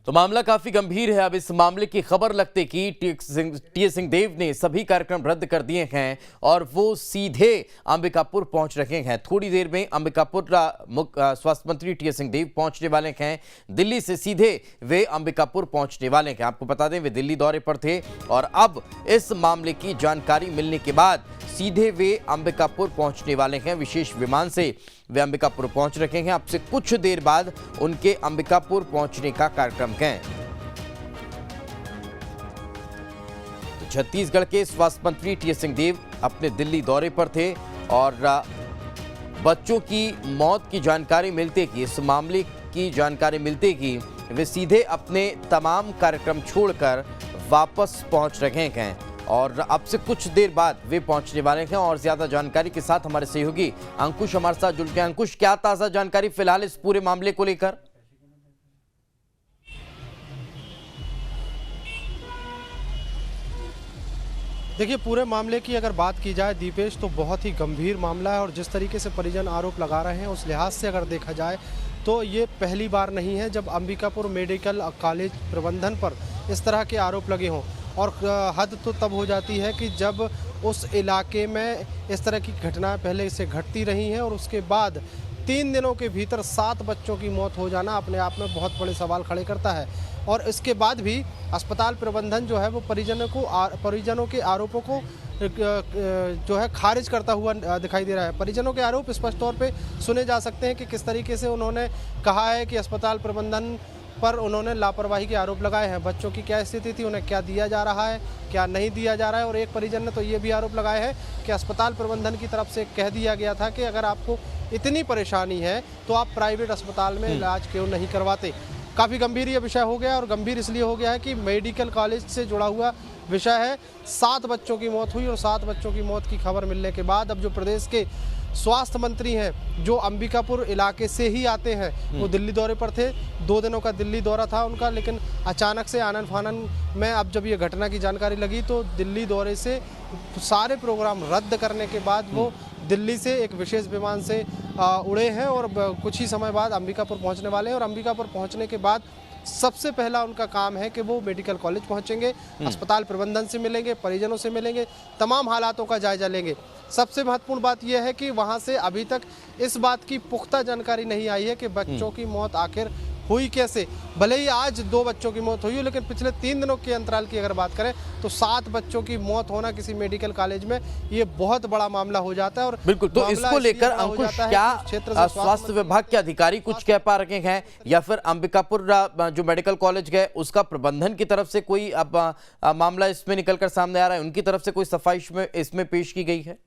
तो मामला काफी गंभीर है। अब इस मामले की खबर लगते कि टी.एस. सिंहदेव ने सभी कार्यक्रम रद्द कर दिए हैं और वो सीधे अंबिकापुर पहुंच रहे हैं। थोड़ी देर में अंबिकापुर स्वास्थ्य मंत्री टी.एस. सिंहदेव पहुंचने वाले हैं। दिल्ली से सीधे वे अंबिकापुर पहुंचने वाले हैं। आपको बता दें वे दिल्ली दौरे पर थे और अब इस मामले की जानकारी मिलने के बाद सीधे वे अंबिकापुर पहुंचने वाले हैं। विशेष विमान से वे अंबिकापुर पहुंच रहे हैं। अब से कुछ देर बाद उनके अंबिकापुर पहुंचने का कार्यक्रम है। तो छत्तीसगढ़ के स्वास्थ्य मंत्री टी.एस. सिंहदेव अपने दिल्ली दौरे पर थे और बच्चों की मौत की जानकारी मिलते ही, इस मामले की जानकारी मिलते ही वे सीधे अपने तमाम कार्यक्रम छोड़कर वापस पहुंच रहे हैं और अब से कुछ देर बाद वे पहुंचने वाले हैं। और ज्यादा जानकारी के साथ हमारे सहयोगी अंकुश हमारे साथ जुड़ गए। अंकुश, क्या ताजा जानकारी फिलहाल इस पूरे मामले को लेकर? देखिए, पूरे मामले की अगर बात की जाए दीपेश, तो बहुत ही गंभीर मामला है और जिस तरीके से परिजन आरोप लगा रहे हैं उस लिहाज से अगर देखा जाए तो ये पहली बार नहीं है जब अंबिकापुर मेडिकल कॉलेज प्रबंधन पर इस तरह के आरोप लगे हों। और हद तो तब हो जाती है कि जब उस इलाके में इस तरह की घटनाएं पहले से घटती रही हैं और उसके बाद 3 दिनों के भीतर 7 बच्चों की मौत हो जाना अपने आप में बहुत बड़े सवाल खड़े करता है। और इसके बाद भी अस्पताल प्रबंधन जो है वो परिजनों के आरोपों को जो है खारिज करता हुआ दिखाई दे रहा है। परिजनों के आरोप स्पष्ट तौर पे सुने जा सकते हैं कि किस तरीके से उन्होंने कहा है कि अस्पताल प्रबंधन पर उन्होंने लापरवाही के आरोप लगाए हैं। बच्चों की क्या स्थिति थी, उन्हें क्या दिया जा रहा है, क्या नहीं दिया जा रहा है। और एक परिजन ने तो ये भी आरोप लगाए हैं कि अस्पताल प्रबंधन की तरफ से कह दिया गया था कि अगर आपको इतनी परेशानी है तो आप प्राइवेट अस्पताल में इलाज क्यों नहीं करवाते। काफ़ी गंभीर ये विषय हो गया और गंभीर इसलिए हो गया है कि मेडिकल कॉलेज से जुड़ा हुआ विषय है। 7 बच्चों की मौत हुई और 7 बच्चों की मौत की खबर मिलने के बाद अब जो प्रदेश के स्वास्थ्य मंत्री हैं जो अंबिकापुर इलाके से ही आते हैं, वो दिल्ली दौरे पर थे। 2 दिनों का दिल्ली दौरा था उनका, लेकिन अचानक से आनन फानन में अब जब ये घटना की जानकारी लगी तो दिल्ली दौरे से सारे प्रोग्राम रद्द करने के बाद वो दिल्ली से एक विशेष विमान से उड़े हैं और कुछ ही समय बाद अंबिकापुर पहुंचने वाले हैं। और अंबिकापुर पहुंचने के बाद सबसे पहला उनका काम है कि वो मेडिकल कॉलेज पहुंचेंगे, अस्पताल प्रबंधन से मिलेंगे, परिजनों से मिलेंगे, तमाम हालातों का जायजा लेंगे। सबसे महत्वपूर्ण बात यह है कि वहां से अभी तक इस बात की पुख्ता जानकारी नहीं आई है कि बच्चों की मौत आखिर हुई कैसे। भले ही आज 2 बच्चों की मौत हुई है, लेकिन पिछले 3 दिनों के अंतराल की अगर बात करें तो 7 बच्चों की मौत होना किसी मेडिकल कॉलेज में ये बहुत बड़ा मामला हो जाता है। और बिल्कुल, तो इसको लेकर अंकुश क्या स्वास्थ्य विभाग के अधिकारी कुछ कह पा रहे हैं या फिर अंबिकापुर जो मेडिकल कॉलेज गए उसका प्रबंधन की तरफ से कोई अब मामला इसमें निकलकर सामने आ रहा है, उनकी तरफ से कोई सफाई इसमें पेश की गई है?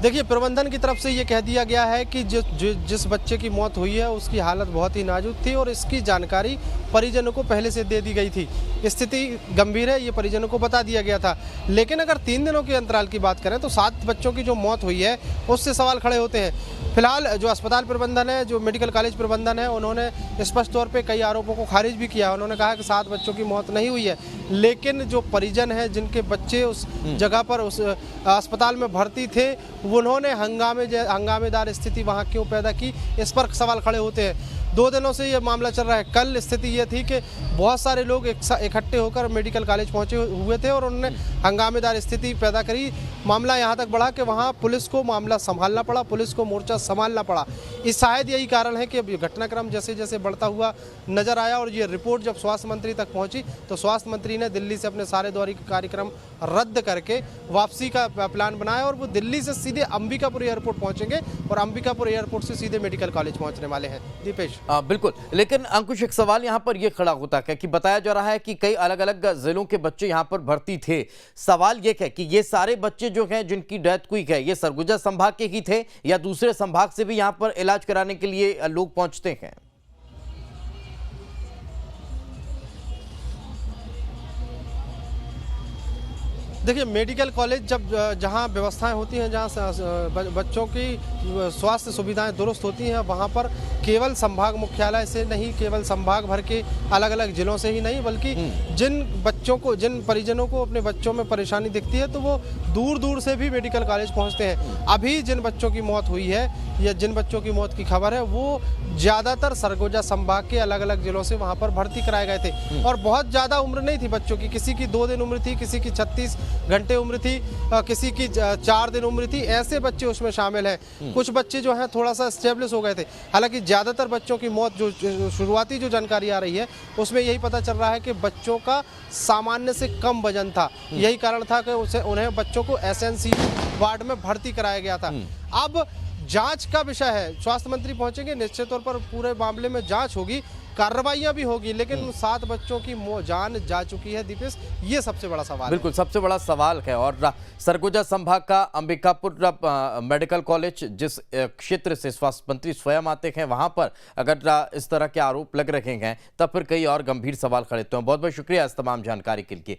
देखिए, प्रबंधन की तरफ से ये कह दिया गया है कि जिस बच्चे की मौत हुई है उसकी हालत बहुत ही नाजुक थी और इसकी जानकारी परिजनों को पहले से दे दी गई थी। स्थिति गंभीर है, ये परिजनों को बता दिया गया था। लेकिन अगर 3 दिनों के अंतराल की बात करें तो 7 बच्चों की जो मौत हुई है उससे सवाल खड़े होते हैं। फिलहाल जो अस्पताल प्रबंधन है, जो मेडिकल कॉलेज प्रबंधन है, उन्होंने स्पष्ट तौर पे कई आरोपों को खारिज भी किया। उन्होंने कहा कि 7 बच्चों की मौत नहीं हुई है, लेकिन जो परिजन है जिनके बच्चे उस जगह पर उस अस्पताल में भर्ती थे, उन्होंने हंगामेदार स्थिति वहाँ क्यों पैदा की, इस पर सवाल खड़े होते हैं। 2 दिनों से ये मामला चल रहा है। कल स्थिति ये थी कि बहुत सारे लोग इकट्ठे होकर मेडिकल कॉलेज पहुंचे हुए थे और उन्होंने हंगामेदार स्थिति पैदा करी। मामला यहाँ तक बढ़ा कि वहाँ पुलिस को मामला संभालना पड़ा, पुलिस को मोर्चा संभालना पड़ा। इस शायद यही कारण है कि अब घटनाक्रम जैसे जैसे बढ़ता हुआ नजर आया और ये रिपोर्ट जब स्वास्थ्य मंत्री तक पहुंची तो स्वास्थ्य मंत्री ने दिल्ली से अपने सारे दौरे के कार्यक्रम रद्द करके वापसी का प्लान बनाया और वो दिल्ली से सीधे अंबिकापुर एयरपोर्ट पहुंचेंगे और अंबिकापुर एयरपोर्ट से सीधे मेडिकल कॉलेज पहुंचने वाले हैं। दीपेश, बिल्कुल, लेकिन अंकुश एक सवाल यहाँ पर यह खड़ा होता है कि बताया जा रहा है कि कई अलग अलग जिलों के बच्चे यहाँ पर भर्ती थे। सवाल यह है कि ये सारे बच्चे जो हैं जिनकी डेथ हुई है, ये सरगुजा संभाग के ही थे या दूसरे संभाग से भी यहाँ पर इलाज कराने के लिए लोग पहुंचते हैं? देखिए, मेडिकल कॉलेज जहां व्यवस्थाएं होती हैं, जहां बच्चों की स्वास्थ्य सुविधाएं दुरुस्त होती हैं, वहां पर केवल संभाग मुख्यालय से नहीं, केवल संभाग भर के अलग अलग जिलों से ही नहीं, बल्कि जिन परिजनों को अपने बच्चों में परेशानी दिखती है तो वो दूर दूर से भी मेडिकल कॉलेज पहुंचते हैं। अभी जिन बच्चों की मौत हुई है या जिन बच्चों की मौत की खबर है वो ज़्यादातर सरगुजा संभाग के अलग अलग जिलों से वहाँ पर भर्ती कराए गए थे और बहुत ज़्यादा उम्र नहीं थी बच्चों की, किसी की 2 दिन उम्र थी, किसी की 36 घंटे उम्र थी, किसी की 4 दिन उम्र थी, ऐसे बच्चे उसमें शामिल हैं। कुछ बच्चे जो हैं थोड़ा सा स्टेब्लिश हो गए थे। हालांकि ज़्यादातर बच्चों की मौत जो शुरुआती जो जानकारी आ रही है उसमें यही पता चल रहा है कि बच्चों का सामान्य से कम वजन था। यही कारण था कि उन्हें बच्चों को एसएनसी वार्ड में भर्ती कराया गया था। अब जांच का विषय है, स्वास्थ्य मंत्री पहुंचेंगे, निश्चित तौर पर पूरे मामले में जांच होगी, कार्रवाइयां भी होगी, लेकिन 7 बच्चों की जान जा चुकी है दीपेश, ये सबसे बड़ा सवाल बिल्कुल सबसे बड़ा सवाल है। और सरगुजा संभाग का अंबिकापुर मेडिकल कॉलेज, जिस क्षेत्र से स्वास्थ्य मंत्री स्वयं आते हैं, वहां पर अगर इस तरह के आरोप लग रहे हैं तब फिर कई और गंभीर सवाल खड़े होते हैं। बहुत बहुत शुक्रिया इस तमाम जानकारी के लिए।